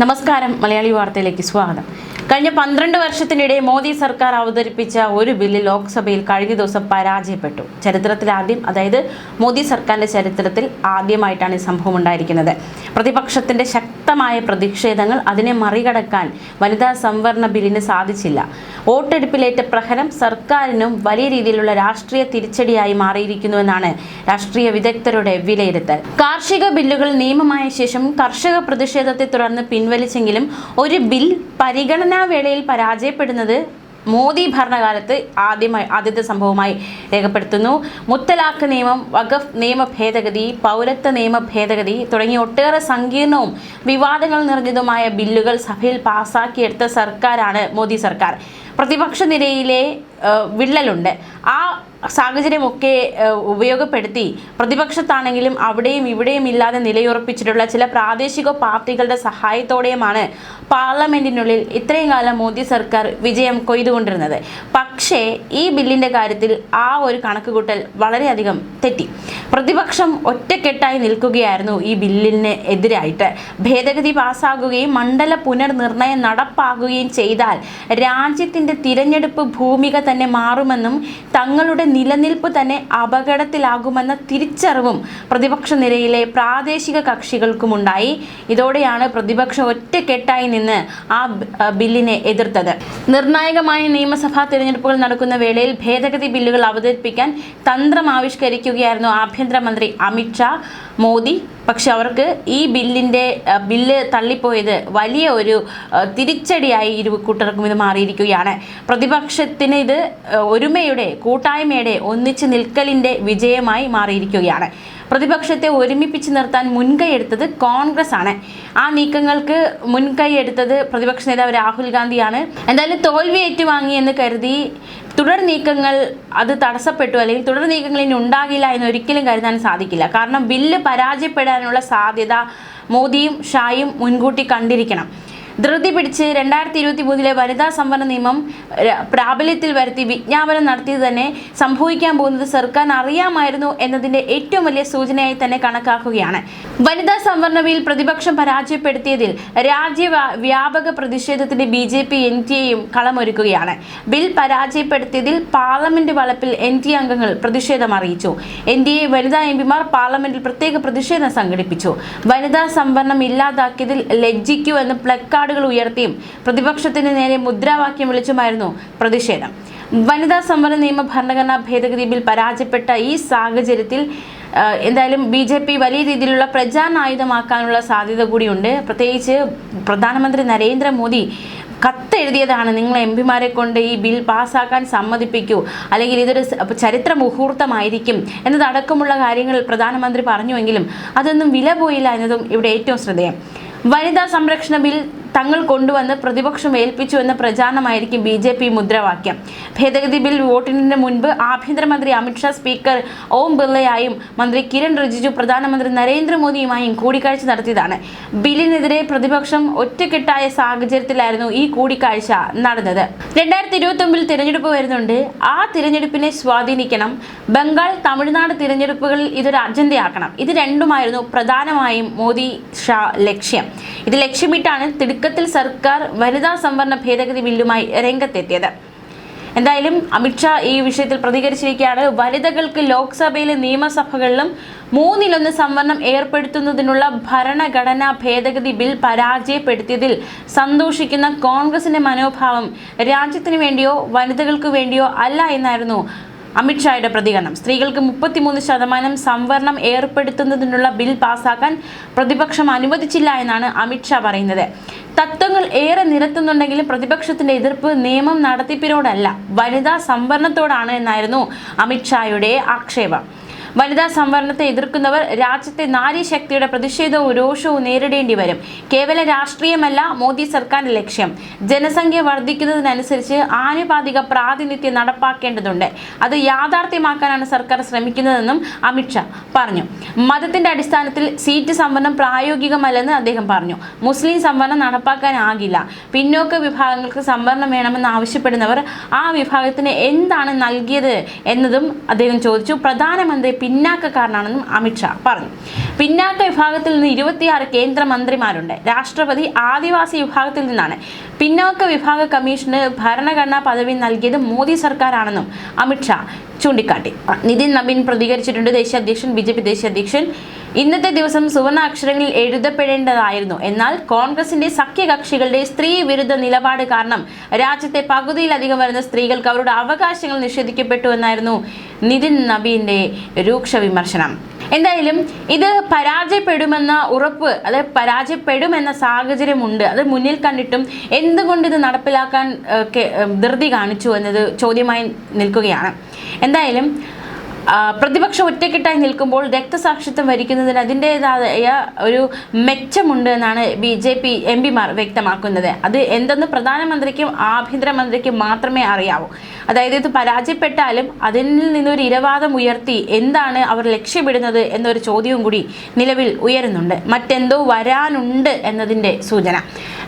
നമസ്കാരം. മലയാളി വാർത്തയിലേക്ക് സ്വാഗതം. കഴിഞ്ഞ 12 വർഷത്തിനിടെ മോദി സർക്കാർ അവതരിപ്പിച്ച ഒരു ബില്ല് ലോക്സഭയിൽ കഴിഞ്ഞ ദിവസം പരാജയപ്പെട്ടു. ചരിത്രത്തിലാദ്യം, അതായത് മോദി സർക്കാരിന്റെ ചരിത്രത്തിൽ ആദ്യമായിട്ടാണ് ഈ സംഭവം ഉണ്ടായിരിക്കുന്നത്. പ്രതിപക്ഷത്തിന്റെ ശക്തമായ പ്രതിഷേധങ്ങൾ അതിനെ മറികടക്കാൻ വനിതാ സംവരണ ബില്ലിന് സാധിച്ചില്ല. വോട്ടെടുപ്പിലേറ്റ പ്രഹരം സർക്കാരിനും വലിയ രീതിയിലുള്ള രാഷ്ട്രീയ തിരിച്ചടിയായി മാറിയിരിക്കുന്നുവെന്നാണ് രാഷ്ട്രീയ വിദഗ്ധരുടെ വിലയിരുത്തൽ. കാർഷിക ബില്ലുകൾ നിയമമായ ശേഷം കർഷക പ്രതിഷേധത്തെ തുടർന്ന് പിൻവലിച്ചെങ്കിലും ഒരു ബിൽ പരിഗണനാ വേളയിൽ പരാജയപ്പെടുന്നത് മോദി ഭരണകാലത്ത് ആദ്യത്തെ സംഭവമായി രേഖപ്പെടുത്തുന്നു. മുത്തലാഖ് നിയമം, വഖഫ് നിയമ ഭേദഗതി, പൗരത്വ നിയമ ഭേദഗതി തുടങ്ങിയ ഒട്ടേറെ സങ്കീർണവും വിവാദങ്ങൾ നിറഞ്ഞതുമായ ബില്ലുകൾ സഭയിൽ പാസാക്കിയെടുത്ത സർക്കാരാണ് മോദി സർക്കാർ. പ്രതിപക്ഷ നിരയിലെ വിള്ളലുണ്ട്. ആ സാഹചര്യമൊക്കെ ഉപയോഗപ്പെടുത്തി പ്രതിപക്ഷത്താണെങ്കിലും അവിടെയും ഇവിടെയും ഇല്ലാതെ നിലയുറപ്പിച്ചിട്ടുള്ള ചില പ്രാദേശിക പാർട്ടികളുടെ സഹായത്തോടെയുമാണ് പാർലമെന്റിനുള്ളിൽ ഇത്രയും കാലം മോദി സർക്കാർ വിജയം കൊയ്തുകൊണ്ടിരുന്നത്. പക്ഷേ ഈ ബില്ലിൻ്റെ കാര്യത്തിൽ ആ ഒരു കണക്കുകൂട്ടൽ വളരെയധികം തെറ്റി. പ്രതിപക്ഷം ഒറ്റക്കെട്ടായി നിൽക്കുകയായിരുന്നു ഈ ബില്ലിന് എതിരായിട്ട്. ഭേദഗതി പാസ്സാകുകയും മണ്ഡല പുനർനിർണയം നടപ്പാക്കുകയും ചെയ്താൽ രാജ്യത്തിൻ്റെ തിരഞ്ഞെടുപ്പ് ഭൂമിക തന്നെ മാറുമെന്നും തങ്ങളുടെ നിലനിൽപ്പ് തന്നെ അപകടത്തിലാകുമെന്ന തിരിച്ചറിവും പ്രതിപക്ഷ നിരയിലെ പ്രാദേശിക കക്ഷികൾക്കുമുണ്ടായി. ഇതോടെയാണ് പ്രതിപക്ഷം ഒറ്റക്കെട്ടായി നിന്ന് ആ ബില്ലിനെ എതിർത്തത്. നിർണായകമായ നിയമസഭാ തിരഞ്ഞെടുപ്പുകൾ നടക്കുന്ന വേളയിൽ ഭേദഗതി ബില്ലുകൾ അവതരിപ്പിക്കാൻ തന്ത്രം ആവിഷ്കരിക്കുകയായിരുന്നു ആഭ്യന്തരമന്ത്രി അമിത്ഷാ. മോദി പക്ഷെ അവർക്ക് ഈ ബില്ല് തള്ളിപ്പോയത് വലിയ ഒരു തിരിച്ചടിയായി ഇരു കൂട്ടർക്കും ഇത് മാറിയിരിക്കുകയാണ്. പ്രതിപക്ഷത്തിന് ഇത് ഒരുമയുടെ, കൂട്ടായ്മയുടെ, ഒന്നിച്ച് നിൽക്കലിൻ്റെ വിജയമായി മാറിയിരിക്കുകയാണ്. പ്രതിപക്ഷത്തെ ഒരുമിപ്പിച്ച് നിർത്താൻ മുൻകൈയെടുത്തത് കോൺഗ്രസ് ആണ്. ആ നീക്കങ്ങൾക്ക് മുൻകൈയെടുത്തത് പ്രതിപക്ഷ നേതാവ് രാഹുൽ ഗാന്ധിയാണ്. എന്തായാലും തോൽവി ഏറ്റുവാങ്ങി എന്ന് കരുതി തുടർ നീക്കങ്ങൾ അത് തടസ്സപ്പെട്ടു, അല്ലെങ്കിൽ തുടർ നീക്കങ്ങൾ ഇനി ഉണ്ടാകില്ല എന്ന് ഒരിക്കലും കരുതാൻ സാധിക്കില്ല. കാരണം ബില്ല് പരാജയപ്പെടാനുള്ള സാധ്യത മോദിയും ഷായും മുൻകൂട്ടി കണ്ടിരിക്കണം. ധൃതി പിടിച്ച് 2023 വനിതാ സംവരണ നിയമം പ്രാബല്യത്തിൽ വരുത്തി വിജ്ഞാപനം നടത്തിയത് തന്നെ സംഭവിക്കാൻ പോകുന്നത് സർക്കാർ അറിയാമായിരുന്നു എന്നതിൻ്റെ ഏറ്റവും വലിയ സൂചനയായി തന്നെ കണക്കാക്കുകയാണ്. വനിതാ സംവരണ ബിൽ പ്രതിപക്ഷം പരാജയപ്പെടുത്തിയതിൽ രാജ്യവ്യാപക പ്രതിഷേധത്തിന് BJP NDAയും കളമൊരുക്കുകയാണ്. ബിൽ പരാജയപ്പെടുത്തിയതിൽ പാർലമെന്റ് വളപ്പിൽ NDA അംഗങ്ങൾ പ്രതിഷേധം അറിയിച്ചു. NDA വനിതാ MPമാർ പാർലമെന്റിൽ പ്രത്യേക പ്രതിഷേധം സംഘടിപ്പിച്ചു. വനിതാ സംവരണം ഇല്ലാതാക്കിയതിൽ ലജ്ജിക്കൂ എന്ന് പ്ലക്കാർഡ് ഉയർത്തിയും പ്രതിപക്ഷത്തിന് നേരെ മുദ്രാവാക്യം വിളിച്ചുമായിരുന്നു പ്രതിഷേധം. വനിതാ സംവരണ നിയമ ഭരണഘടനാ ഭേദഗതി ബിൽ പരാജയപ്പെട്ട ഈ സാഹചര്യത്തിൽ എന്തായാലും BJP വലിയ രീതിയിലുള്ള പ്രചാരണായുധമാക്കാനുള്ള സാധ്യത കൂടിയുണ്ട്. പ്രത്യേകിച്ച് പ്രധാനമന്ത്രി നരേന്ദ്രമോദി കത്തെഴുതിയതാണ്, നിങ്ങൾ MPമാരെ കൊണ്ട് ഈ ബിൽ പാസ്സാക്കാൻ സമ്മതിപ്പിക്കൂ, അല്ലെങ്കിൽ ഇതൊരു ചരിത്ര മുഹൂർത്തമായിരിക്കും എന്നതടക്കമുള്ള കാര്യങ്ങൾ പ്രധാനമന്ത്രി പറഞ്ഞുവെങ്കിലും അതൊന്നും വില പോയില്ല എന്നതും ഇവിടെ ഏറ്റവും ശ്രദ്ധേയം. വനിതാ സംരക്ഷണ ബിൽ തങ്ങൾ കൊണ്ടുവന്ന് പ്രതിപക്ഷം ഏൽപ്പിച്ചു എന്ന പ്രചാരണമായിരിക്കും BJP മുദ്രാവാക്യം. ഭേദഗതി ബിൽ വോട്ടിന് മുൻപ് ആഭ്യന്തരമന്ത്രി അമിത്ഷാ, സ്പീക്കർ ഓം ബിർളയായും മന്ത്രി കിരൺ റിജിജു പ്രധാനമന്ത്രി നരേന്ദ്രമോദിയുമായും കൂടിക്കാഴ്ച നടത്തിയതാണ്. ബില്ലിനെതിരെ പ്രതിപക്ഷം ഒറ്റക്കെട്ടായ സാഹചര്യത്തിലായിരുന്നു ഈ കൂടിക്കാഴ്ച നടന്നത്. 2029 തിരഞ്ഞെടുപ്പ് വരുന്നുണ്ട്. ആ തിരഞ്ഞെടുപ്പിനെ സ്വാധീനിക്കണം. ബംഗാൾ, തമിഴ്നാട് തിരഞ്ഞെടുപ്പുകളിൽ ഇതൊരു അജണ്ടയാക്കണം. ഇത് രണ്ടുമായിരുന്നു പ്രധാനമായും മോദി ഷാ ലക്ഷ്യം. ഇത് ലക്ഷ്യമിട്ടാണ് തിടുക്കത്തിൽ സർക്കാർ വനിതാ സംവരണ ഭേദഗതി ബില്ലുമായി രംഗത്തെത്തിയത്. എന്തായാലും അമിത്ഷാ ഈ വിഷയത്തിൽ പ്രതികരിച്ചിരിക്കുകയാണ്. വനിതകൾക്ക് ലോക്സഭയിലെ നിയമസഭകളിലും 1/3 സംവരണം ഏർപ്പെടുത്തുന്നതിനുള്ള ഭരണഘടനാ ഭേദഗതി ബിൽ പരാജയപ്പെടുത്തിയതിൽ സന്തോഷിക്കുന്ന കോൺഗ്രസിന്റെ മനോഭാവം രാജ്യത്തിന് വേണ്ടിയോ വനിതകൾക്ക് വേണ്ടിയോ അല്ല എന്നായിരുന്നു അമിത്ഷായുടെ പ്രതികരണം. സ്ത്രീകൾക്ക് 33% സംവരണം ഏർപ്പെടുത്തുന്നതിനുള്ള ബിൽ പാസ്സാക്കാൻ പ്രതിപക്ഷം അനുവദിച്ചില്ല എന്നാണ് അമിത്ഷാ പറയുന്നത്. തത്വങ്ങൾ ഏറെ നിരത്തുന്നുണ്ടെങ്കിലും പ്രതിപക്ഷത്തിന്റെ എതിർപ്പ് നിയമം നടത്തിപ്പിനോടല്ല, വനിതാ സംവരണത്തോടാണ് എന്നായിരുന്നു അമിത്ഷായുടെ ആക്ഷേപം. വനിതാ സംവരണത്തെ എതിർക്കുന്നവർ രാജ്യത്തെ നാരീശക്തിയുടെ പ്രതിഷേധവും രോഷവും നേരിടേണ്ടി വരും. കേവല രാഷ്ട്രീയമല്ല മോദി സർക്കാരിന്റെ ലക്ഷ്യം. ജനസംഖ്യ വർദ്ധിക്കുന്നതിനനുസരിച്ച് ആനുപാതിക പ്രാതിനിധ്യം നടപ്പാക്കേണ്ടതുണ്ട്. അത് യാഥാർത്ഥ്യമാക്കാനാണ് സർക്കാർ ശ്രമിക്കുന്നതെന്നും അമിത്ഷാ പറഞ്ഞു. മതത്തിന്റെ അടിസ്ഥാനത്തിൽ സീറ്റ് സംവരണം പ്രായോഗികമല്ലെന്ന് അദ്ദേഹം പറഞ്ഞു. മുസ്ലിം സംവരണം നടപ്പാക്കാനാകില്ല. പിന്നോക്ക വിഭാഗങ്ങൾക്ക് സംവരണം വേണമെന്ന് ആവശ്യപ്പെടുന്നവർ ആ വിഭാഗത്തിന് എന്താണ് നൽകിയത് എന്നതും അദ്ദേഹം ചോദിച്ചു. പ്രധാനമന്ത്രി പിന്നാക്കക്കാരനാണെന്നും അമിത്ഷാ പറഞ്ഞു. പിന്നാക്ക വിഭാഗത്തിൽ നിന്ന് 26 കേന്ദ്രമന്ത്രിമാരുണ്ട്. രാഷ്ട്രപതി ആദിവാസി വിഭാഗത്തിൽ നിന്നാണ്. പിന്നോക്ക വിഭാഗ കമ്മീഷന് ഭരണഘടനാ പദവി നൽകിയത് മോദി സർക്കാരാണെന്നും അമിത്ഷാ ചൂണ്ടിക്കാട്ടി. നിതിൻ നബീൻ പ്രതികരിച്ചിട്ടുണ്ട്. ദേശീയ അധ്യക്ഷൻ BJP ദേശീയ അധ്യക്ഷൻ ഇന്നത്തെ ദിവസം സുവർണ അക്ഷരങ്ങളിൽ എഴുതപ്പെടേണ്ടതായിരുന്നു. എന്നാൽ കോൺഗ്രസിന്റെ സഖ്യകക്ഷികളുടെ സ്ത്രീ വിരുദ്ധ നിലപാട് കാരണം രാജ്യത്തെ പകുതിയിലധികം വരുന്ന സ്ത്രീകൾക്ക് അവരുടെ അവകാശങ്ങൾ നിഷേധിക്കപ്പെട്ടു എന്നായിരുന്നു നിതിൻ നബീന്റെ രൂക്ഷ വിമർശനം. എന്തായാലും ഇത് പരാജയപ്പെടുമെന്ന ഉറപ്പ്, അതായത് പരാജയപ്പെടുമെന്ന സാഹചര്യമുണ്ട്. അത് മുന്നിൽ കണ്ടിട്ടും എന്തുകൊണ്ട് ഇത് നടപ്പിലാക്കാൻ ധൃതി കാണിച്ചു എന്നത് ചോദ്യമായി നിൽക്കുകയാണ്. എന്തായാലും പ്രതിപക്ഷം ഒറ്റക്കെട്ടായി നിൽക്കുമ്പോൾ രക്തസാക്ഷിത്വം വരിക്കുന്നതിന് അതിൻ്റെതായ ഒരു മെച്ചമുണ്ട് എന്നാണ് BJP MPമാർ വ്യക്തമാക്കുന്നത്. അത് എന്തെന്ന് പ്രധാനമന്ത്രിക്കും ആഭ്യന്തരമന്ത്രിക്കും മാത്രമേ അറിയാവൂ. അതായത് ഇത് പരാജയപ്പെട്ടാലും അതിൽ നിന്നൊരു ഇരവാദം ഉയർത്തി എന്താണ് അവർ ലക്ഷ്യമിടുന്നത് എന്നൊരു ചോദ്യവും കൂടി നിലവിൽ ഉയരുന്നുണ്ട്. മറ്റെന്തോ വരാനുണ്ട് എന്നതിൻ്റെ സൂചന.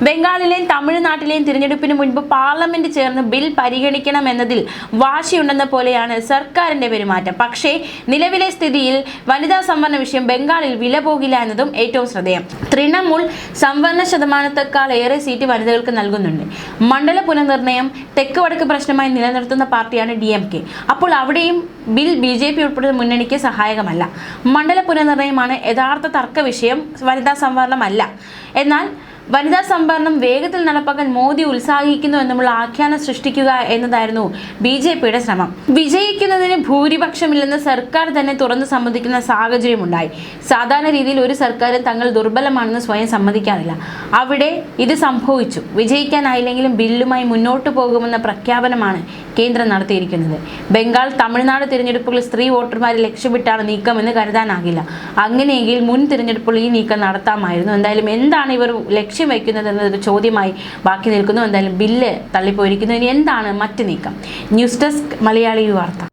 ബംഗാളിലെയും തമിഴ്നാട്ടിലെയും തിരഞ്ഞെടുപ്പിന് മുൻപ് പാർലമെന്റ് ചേർന്ന് ബിൽ പരിഗണിക്കണമെന്നതിൽ വാശിയുണ്ടെന്ന പോലെയാണ് സർക്കാരിന്റെ പെരുമാറ്റം. പക്ഷേ നിലവിലെ സ്ഥിതിയിൽ വനിതാ സംവരണ വിഷയം ബംഗാളിൽ വില പോകില്ല എന്നതും ഏറ്റവും ശ്രദ്ധേയം. തൃണമൂൽ സംവരണ ശതമാനത്തെക്കാൾ ഏറെ സീറ്റ് വനിതകൾക്ക് നൽകുന്നുണ്ട്. മണ്ഡല പുനർനിർണയം തെക്ക് വടക്ക് പ്രശ്നമായി നിലനിർത്തുന്ന പാർട്ടിയാണ് DMK. അപ്പോൾ അവിടെയും ബിൽ BJP ഉൾപ്പെടുന്ന മുന്നണിക്ക് സഹായകമല്ല. മണ്ഡല പുനർനിർണയമാണ് യഥാർത്ഥ തർക്ക വിഷയം, വനിതാ സംവരണമല്ല. എന്നാൽ വനിതാ സംവരണം വേഗത്തിൽ നടപ്പാക്കാൻ മോദി ഉത്സാഹിക്കുന്നു എന്നുമുള്ള ആഖ്യാനം സൃഷ്ടിക്കുക എന്നതായിരുന്നു BJPയുടെ ശ്രമം. വിജയിക്കുന്നതിന് ഭൂരിപക്ഷമില്ലെന്ന് സർക്കാർ തന്നെ തുറന്നു സമ്മതിക്കുന്ന സാഹചര്യമുണ്ടായി. സാധാരണ രീതിയിൽ ഒരു സർക്കാരും തങ്ങൾ ദുർബലമാണെന്ന് സ്വയം സമ്മതിക്കാറില്ല. അവിടെ ഇത് സംഭവിച്ചു. വിജയിക്കാനായില്ലെങ്കിലും ബില്ലുമായി മുന്നോട്ടു പോകുമെന്ന പ്രഖ്യാപനമാണ് കേന്ദ്രം നടത്തിയിരിക്കുന്നത്. ബംഗാൾ, തമിഴ്നാട് തിരഞ്ഞെടുപ്പുകളിൽ സ്ത്രീ വോട്ടർമാരെ ലക്ഷ്യമിട്ടാണ് നീക്കമെന്ന് കരുതാനാകില്ല. അങ്ങനെയെങ്കിൽ മുൻ തിരഞ്ഞെടുപ്പുകളിൽ ഈ നീക്കം നടത്താമായിരുന്നു. എന്തായാലും എന്താണ് ഇവർ ലക്ഷ്യം വയ്ക്കുന്നത് എന്നതൊരു ചോദ്യമായി ബാക്കി നിൽക്കുന്നു. എന്തായാലും ബില്ല് തള്ളിപ്പോയിരിക്കുന്നു. ഇനി എന്താണ് മറ്റ് നീക്കം? ന്യൂസ് ഡെസ്ക് മലയാളി വാർത്ത.